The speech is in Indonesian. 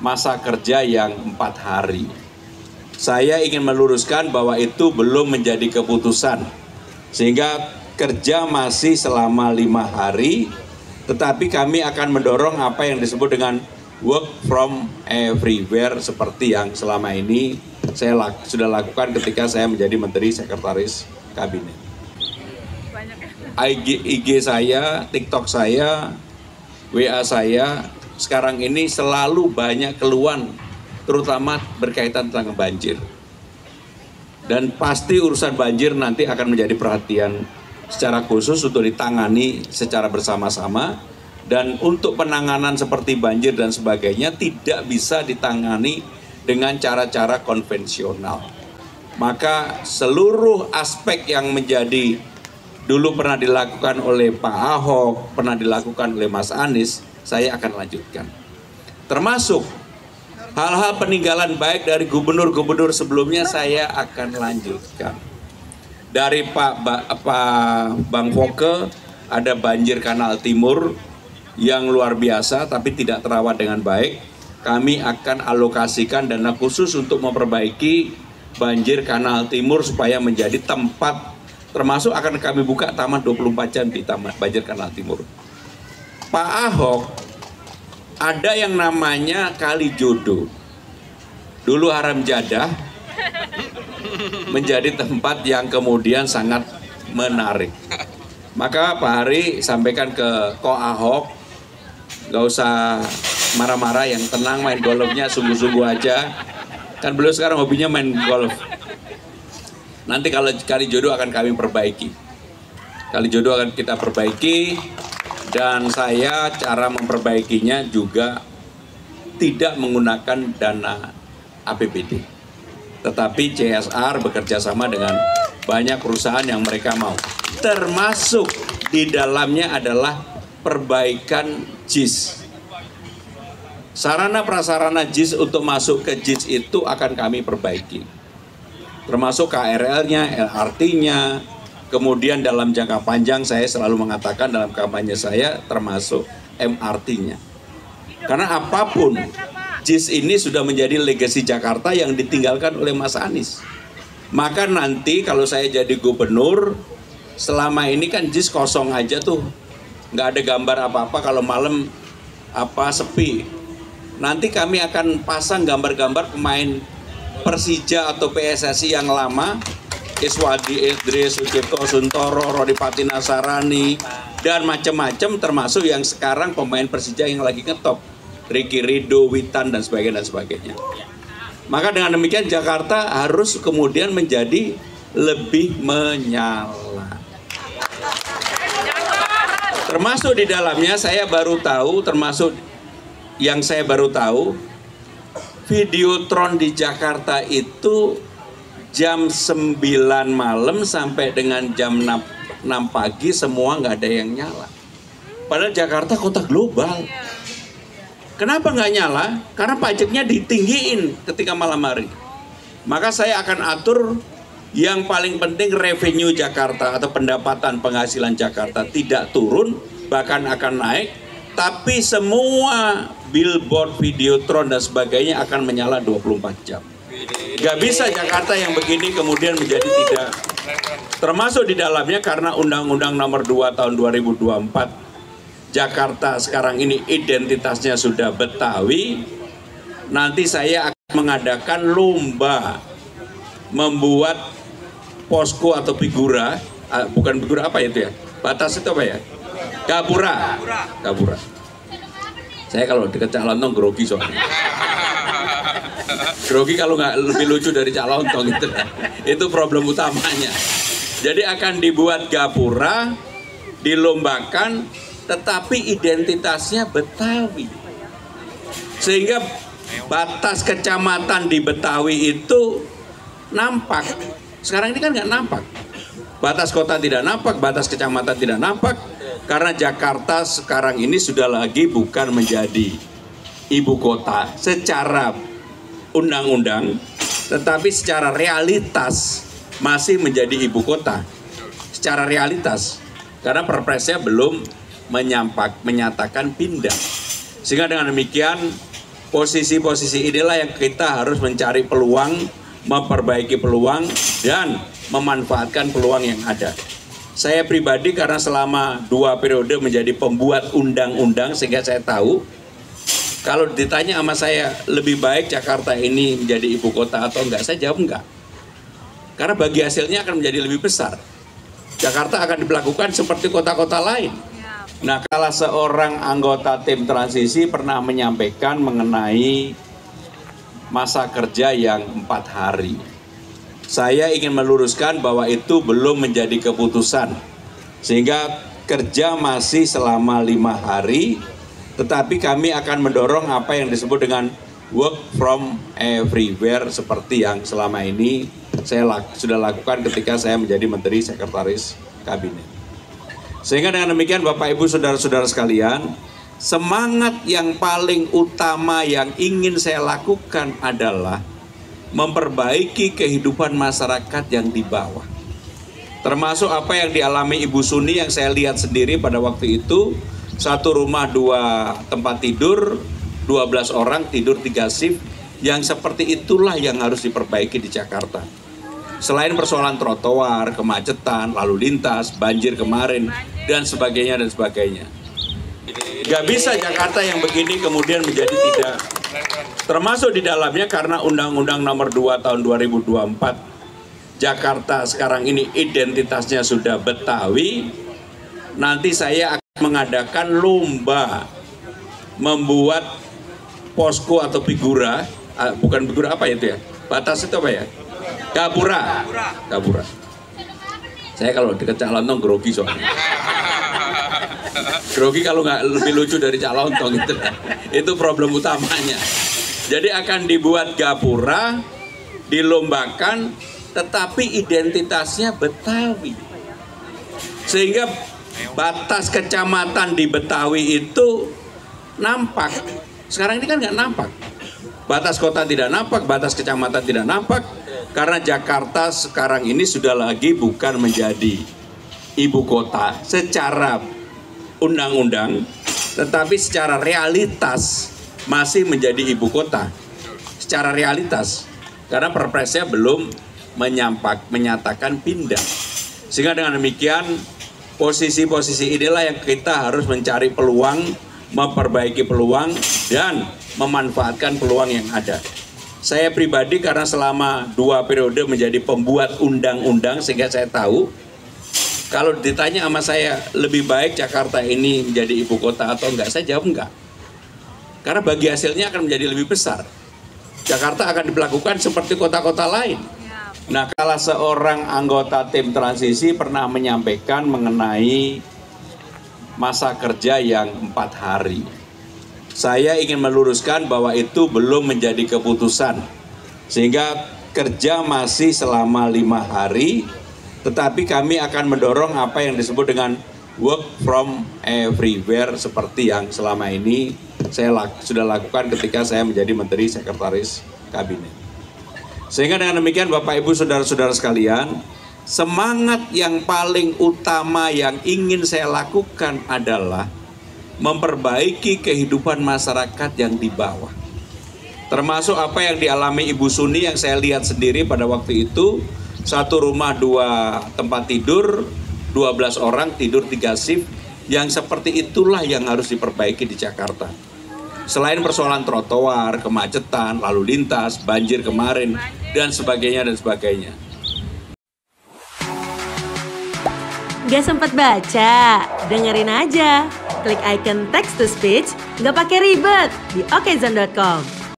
masa kerja yang 4 hari. Saya ingin meluruskan bahwa itu belum menjadi keputusan, sehingga kerja masih selama 5 hari, tetapi kami akan mendorong apa yang disebut dengan work from everywhere seperti yang selama ini saya sudah lakukan ketika saya menjadi Menteri Sekretaris Kabinet. IG saya, TikTok saya, WA saya, sekarang ini selalu banyak keluhan, terutama berkaitan tentang banjir. Dan pasti urusan banjir nanti akan menjadi perhatian secara khusus untuk ditangani secara bersama-sama. Dan untuk penanganan seperti banjir dan sebagainya tidak bisa ditangani dengan cara-cara konvensional. Maka seluruh aspek yang menjadi dulu pernah dilakukan oleh Pak Ahok, pernah dilakukan oleh Mas Anies, saya akan lanjutkan. Termasuk hal-hal peninggalan baik dari gubernur-gubernur sebelumnya saya akan lanjutkan. Dari Bang Foke ada banjir Kanal Timur yang luar biasa tapi tidak terawat dengan baik. Kami akan alokasikan dana khusus untuk memperbaiki banjir Kanal Timur supaya menjadi tempat, termasuk akan kami buka taman 24 jam di taman banjir Kanal Timur. Pak Ahok ada yang namanya Kali Jodoh. Dulu Haram Jadah menjadi tempat yang kemudian sangat menarik. Maka Pak Hari sampaikan ke Ko Ahok, gak usah marah-marah, yang tenang, main golfnya sungguh-sungguh aja. Kan beliau sekarang hobinya main golf. Nanti kalau Kali Jodoh akan kami perbaiki. Kali Jodoh akan kita perbaiki, dan saya cara memperbaikinya juga tidak menggunakan dana APBD. Tetapi CSR bekerja sama dengan banyak perusahaan yang mereka mau. Termasuk di dalamnya adalah perbaikan JIS. Sarana prasarana JIS untuk masuk ke JIS itu akan kami perbaiki. Termasuk KRL-nya, LRT-nya, kemudian dalam jangka panjang saya selalu mengatakan dalam kampanye saya termasuk MRT-nya. Karena apapun, JIS ini sudah menjadi legasi Jakarta yang ditinggalkan oleh Mas Anies. Maka nanti kalau saya jadi gubernur, selama ini kan JIS kosong aja tuh, nggak ada gambar apa-apa, kalau malam sepi. Nanti kami akan pasang gambar-gambar pemain Persija atau PSSI yang lama, Iswadi Idris, Sucipto Suntoro, Rodi Patinasarani, dan macam-macam, termasuk yang sekarang pemain Persija yang lagi ngetop, Ricky Ridho, Witan, dan sebagainya. Maka dengan demikian Jakarta harus kemudian menjadi lebih menyala. Termasuk di dalamnya saya baru tahu, Videotron di Jakarta itu jam 9 malam sampai dengan jam 6 pagi semua nggak ada yang nyala. Padahal Jakarta kota global. Kenapa nggak nyala? Karena pajaknya ditinggiin ketika malam hari. Maka saya akan atur yang paling penting revenue Jakarta atau pendapatan penghasilan Jakarta tidak turun, bahkan akan naik. Tapi semua billboard, videotron dan sebagainya akan menyala 24 jam. Gak bisa Jakarta yang begini kemudian menjadi tidak. Termasuk di dalamnya karena Undang-Undang Nomor 2 Tahun 2024. Jakarta sekarang ini identitasnya sudah Betawi. Nanti saya akan mengadakan lomba membuat posko atau figura, bukan figura apa itu ya? Batas itu apa ya? Gapura. Saya kalau deket Cak Lontong grogi soalnya. Grogi kalau nggak lebih lucu dari Cak Lontong gitu. Itu problem utamanya. Jadi akan dibuat gapura, dilombakan, tetapi identitasnya Betawi. Sehingga batas kecamatan di Betawi itu nampak. Sekarang ini kan nggak nampak. Batas kota tidak nampak, batas kecamatan tidak nampak. Karena Jakarta sekarang ini sudah lagi bukan menjadi ibu kota secara undang-undang, tetapi secara realitas masih menjadi ibu kota. Secara realitas, karena perpresnya belum menyatakan pindah. Sehingga dengan demikian posisi-posisi inilah yang kita harus mencari peluang, memperbaiki peluang, dan memanfaatkan peluang yang ada. Saya pribadi karena selama 2 periode menjadi pembuat undang-undang sehingga saya tahu kalau ditanya sama saya lebih baik Jakarta ini menjadi ibu kota atau enggak, saya jawab enggak. Karena bagi hasilnya akan menjadi lebih besar. Jakarta akan diperlakukan seperti kota-kota lain. Nah, kalau seorang anggota tim transisi pernah menyampaikan mengenai masa kerja yang 4 hari. Saya ingin meluruskan bahwa itu belum menjadi keputusan. Sehingga kerja masih selama 5 hari, tetapi kami akan mendorong apa yang disebut dengan work from everywhere seperti yang selama ini saya sudah lakukan ketika saya menjadi Menteri Sekretaris Kabinet. Sehingga dengan demikian Bapak Ibu Saudara-saudara sekalian, semangat yang paling utama yang ingin saya lakukan adalah memperbaiki kehidupan masyarakat yang di bawah. Termasuk apa yang dialami Ibu Suni yang saya lihat sendiri pada waktu itu, 1 rumah 2 tempat tidur, 12 orang tidur 3 shift, yang seperti itulah yang harus diperbaiki di Jakarta. Selain persoalan trotoar, kemacetan, lalu lintas, banjir kemarin, dan sebagainya dan sebagainya. Gak bisa Jakarta yang begini kemudian menjadi tidak. Termasuk di dalamnya karena Undang-Undang Nomor 2 Tahun 2024, Jakarta sekarang ini identitasnya sudah Betawi. Nanti saya akan mengadakan lomba membuat posko atau figura, bukan figura apa itu ya? Batas itu apa ya? Gapura. Gapura. Saya kalau deket Cak Lontong grogi soalnya. Grogi kalau nggak lebih lucu dari Cak Lontong itu. Itu problem utamanya. Jadi akan dibuat gapura, dilombakan, tetapi identitasnya Betawi. Sehingga batas kecamatan di Betawi itu nampak. Sekarang ini kan nggak nampak. Batas kota tidak nampak, batas kecamatan tidak nampak. Karena Jakarta sekarang ini sudah lagi bukan menjadi ibu kota secara undang-undang, tetapi secara realitas masih menjadi ibu kota. Secara realitas, karena perpresnya belum menyatakan pindah. Sehingga dengan demikian, posisi-posisi inilah yang kita harus mencari peluang, memperbaiki peluang, dan memanfaatkan peluang yang ada. Saya pribadi karena selama 2 periode menjadi pembuat undang-undang sehingga saya tahu kalau ditanya sama saya lebih baik Jakarta ini menjadi ibu kota atau enggak, saya jawab enggak. Karena bagi hasilnya akan menjadi lebih besar. Jakarta akan diperlakukan seperti kota-kota lain. Nah, kalau seorang anggota tim transisi pernah menyampaikan mengenai masa kerja yang 4 hari. Saya ingin meluruskan bahwa itu belum menjadi keputusan. Sehingga kerja masih selama 5 hari, tetapi kami akan mendorong apa yang disebut dengan work from everywhere seperti yang selama ini saya sudah lakukan ketika saya menjadi Menteri Sekretaris Kabinet. Sehingga dengan demikian Bapak Ibu Saudara-saudara sekalian, semangat yang paling utama yang ingin saya lakukan adalah memperbaiki kehidupan masyarakat yang di bawah. Termasuk apa yang dialami Ibu Suni yang saya lihat sendiri pada waktu itu, 1 rumah 2 tempat tidur, 12 orang tidur 3 shift, yang seperti itulah yang harus diperbaiki di Jakarta. Selain persoalan trotoar, kemacetan, lalu lintas, banjir kemarin, dan sebagainya dan sebagainya. Gak sempat baca? Dengerin aja. Klik icon text to speech, gak pakai ribet di okezone.com.